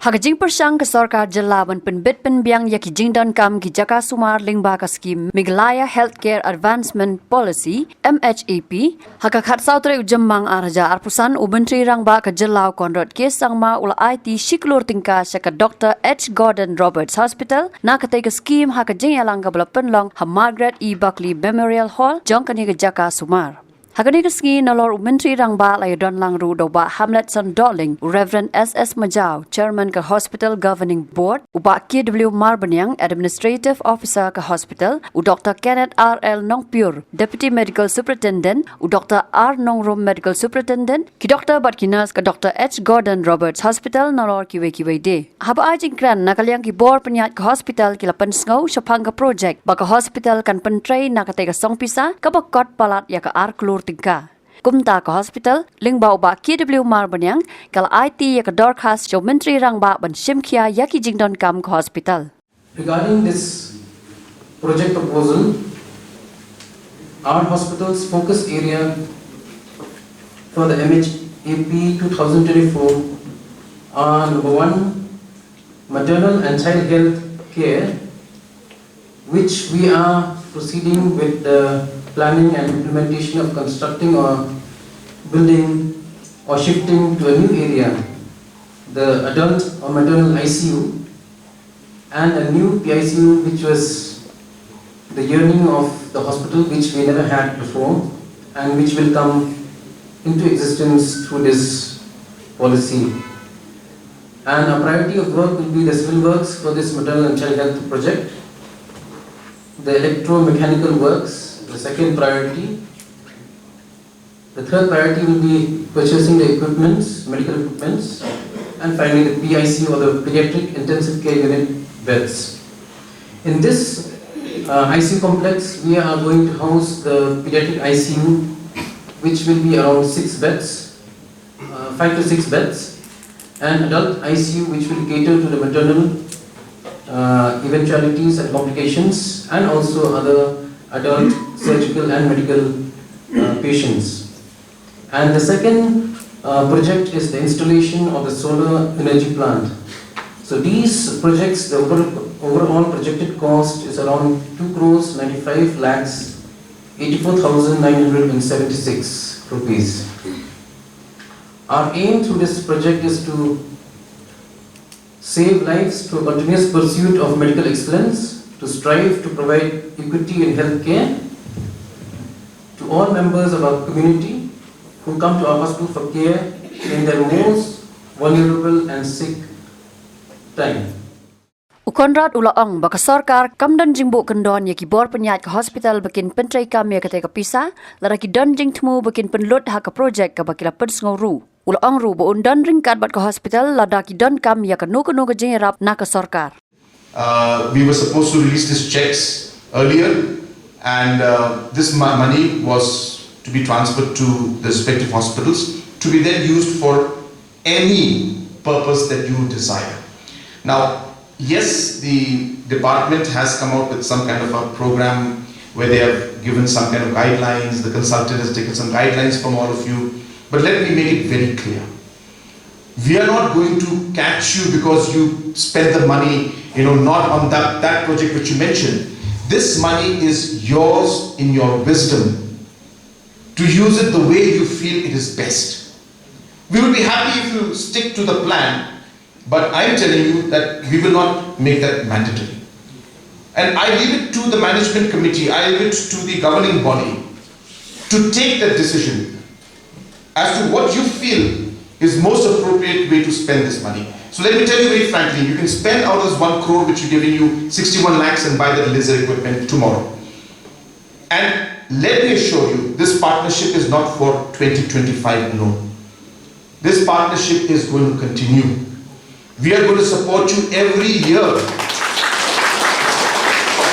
Hakajing persang ke Sarkar Jelawan penbit penbiang yaki jingdan kam ki jaka sumar lingba ka skim Meghalaya Healthcare Advancement Policy MHAP hakakhat sautre ujam Mang arja arpusan ubentri rangba ka Jelau konrod kes sangma ula IT Klur Tyngka syaka Dr. H. Gordon Roberts Hospital na katai ka skim hakajing yalang ka bala penlong ha Margaret E. Buckley Memorial Hall jong kani ka jaka sumar. Hakani keski nalor menteri rangba lay don langru doba Hamlet son Dolling Reverend S.S. Majau Chairman ke Hospital Governing Board uba Kyrwoh Marbanyang Administrative Officer ke Hospital u Dr. Kenneth R.L. Nongpur Deputy Medical Superintendent u Dr. R. Nongrom Medical Superintendent ki Dr. Batkinas ke Dr. H. Gordon Roberts Hospital nalor kiwe de haba ajing kran nakaliang ki board penyat ke hospital ki lapan sngau syapang ke project baka hospital kan pentrai nakate ke song pisa ke bakot palat ya ke Klur Tyngka. Kumta ke hospital, lingbau ba Kyrwoh Marbanyang, kal IT ya ke dorkas jo menteri rangba ban shimkia yaki jingdon kam ke hospital. Regarding this project proposal, our hospital's focus area for the MHAP 2024 are number 1, maternal and child health care, which we are proceeding with the planning and implementation of constructing or building or shifting to a new area, the adult or maternal ICU, and a new PICU, which was the yearning of the hospital, which we never had before, and which will come into existence through this policy. And our priority of work will be the civil works for this maternal and child health project, the electromechanical works, the second priority. The third priority will be purchasing the equipments, medical equipments, and finally the PIC or the pediatric intensive care unit beds. In this ICU complex, we are going to house the pediatric ICU, which will be around 6 beds, 5 to 6 beds, and adult ICU, which will cater to the maternal eventualities and complications, and also other adult surgical and medical patients. And the second project is the installation of the solar energy plant. So these projects, the overall projected cost is around 2 crores 95 lakhs 84,976 rupees. Our aim through this project is to save lives through continuous pursuit of medical excellence, to strive to provide equity in healthcare to all members of our community who come to our hospital for care in their most vulnerable and sick time. Ukonrad ulaong baka sarkar kamdan jingbu kendon yaki bor penyat ke hospital bakin pentrai kami kate ke pisa laraki don jing temu bakin penlut ha ke projek ke bakila pensnguru. Ulaong ru bo undan ringkat bat ke hospital ladaki don kam ya ke nuku jing rap na ke sarkar. We were supposed to release these checks earlier, and this money was to be transferred to the respective hospitals to be then used for any purpose that you desire. Now, yes, the department has come out with some kind of a program where they have given some kind of guidelines, the consultant has taken some guidelines from all of you, but let me make it very clear. We are not going to catch you because you spend the money, not on that project which you mentioned. This money is yours in your wisdom to use it the way you feel it is best. We will be happy if you stick to the plan, but I'm telling you that we will not make that mandatory. And I leave it to the management committee, I leave it to the governing body to take that decision as to what you feel is most appropriate way to spend this money. So let me tell you very frankly, you can spend out of this 1 crore which we're giving you 61 lakhs and buy that laser equipment tomorrow. And let me assure you, this partnership is not for 2025 alone. This partnership is going to continue. We are going to support you every year.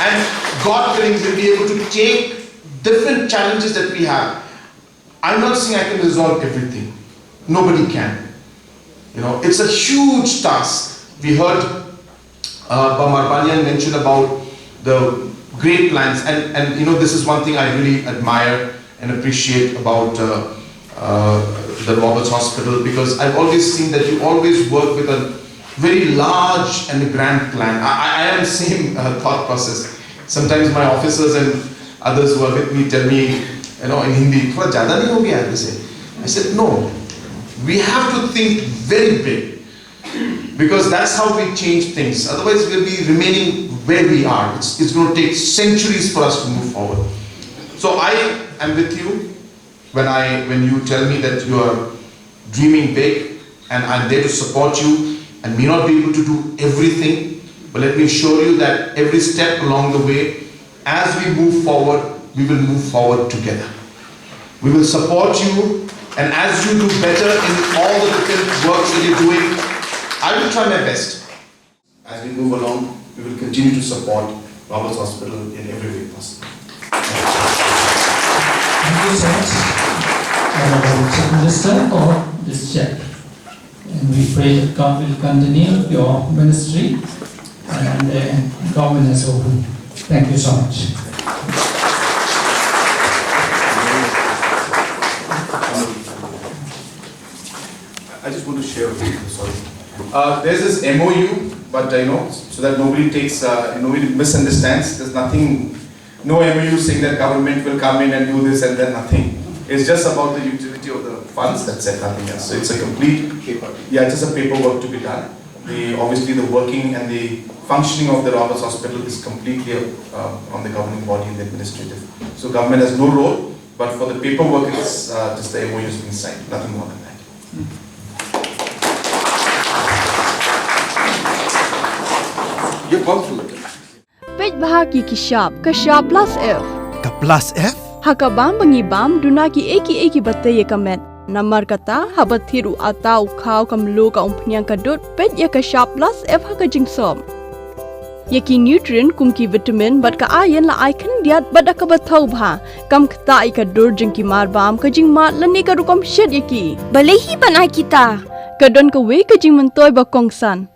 And God willing, we'll be able to take different challenges that we have. I'm not saying I can resolve everything. Nobody can. It's a huge task. We heard Marbanyang mention about the great plans, and this is one thing I really admire and appreciate about the Roberts Hospital, because I've always seen that you always work with a very large and a grand plan. I am same thought process. Sometimes my officers and others who are with me tell me, in Hindi, "Thoda zyada nahi ho gaya hai?" I said, no, we have to think very big, because that's how we change things. Otherwise, we'll be remaining where we are. It's going to take centuries for us to move forward. So I am with you when you tell me that you are dreaming big, and I'm there to support you, and may not be able to do everything, but let me assure you that every step along the way, as we move forward, we will move forward together. We will support you, and as you do better in all the different works that you're doing, I will try my best. As we move along, we will continue to support Roberts Hospital in every way possible. Thank you so much, Honorable Chief Minister, for this check. And we pray that God will continue your ministry and government as a whole. Thank you so much. I just want to share with you, sorry. There's this MOU, but so that nobody misunderstands. There's nothing, no MOU saying that government will come in and do this and then nothing. It's just about the utility of the funds, that's it, nothing else. So it's a complete paper. Yeah, just a paperwork to be done. Obviously the working and the functioning of the Roberts Hospital is completely on the governing body and the administrative. So government has no role, but for the paperwork it's just the MOU is being signed, nothing more than that. You've gone through it. Page bahagi kishap plus F. Ka plus F? Hakabam bangibam dunaki eki batay kamet. Namar kata habathiru atau kau kamlu ka umpnyang kadut page ya kishap plus F hakajingsom. Yaki nutrient kumki vitamin bat ka iron la icon diat bada ka bathau bha kam kata ikadur jingki marbam kajing mat lani ka rukom shed yaki. Balehi banai kita. Kadon ka we kajing mentoy bakongsan.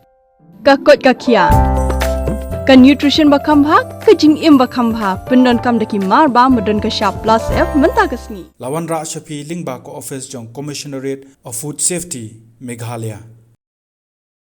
Ka kot ka kia. Ka nutrition bakam bha kajing im bakam bha pendon kam daki marba medon ka sharp plus F menta kasni. Lawan Ra Shafi Lingba ko office jong Commissionerate of Food Safety Meghalaya.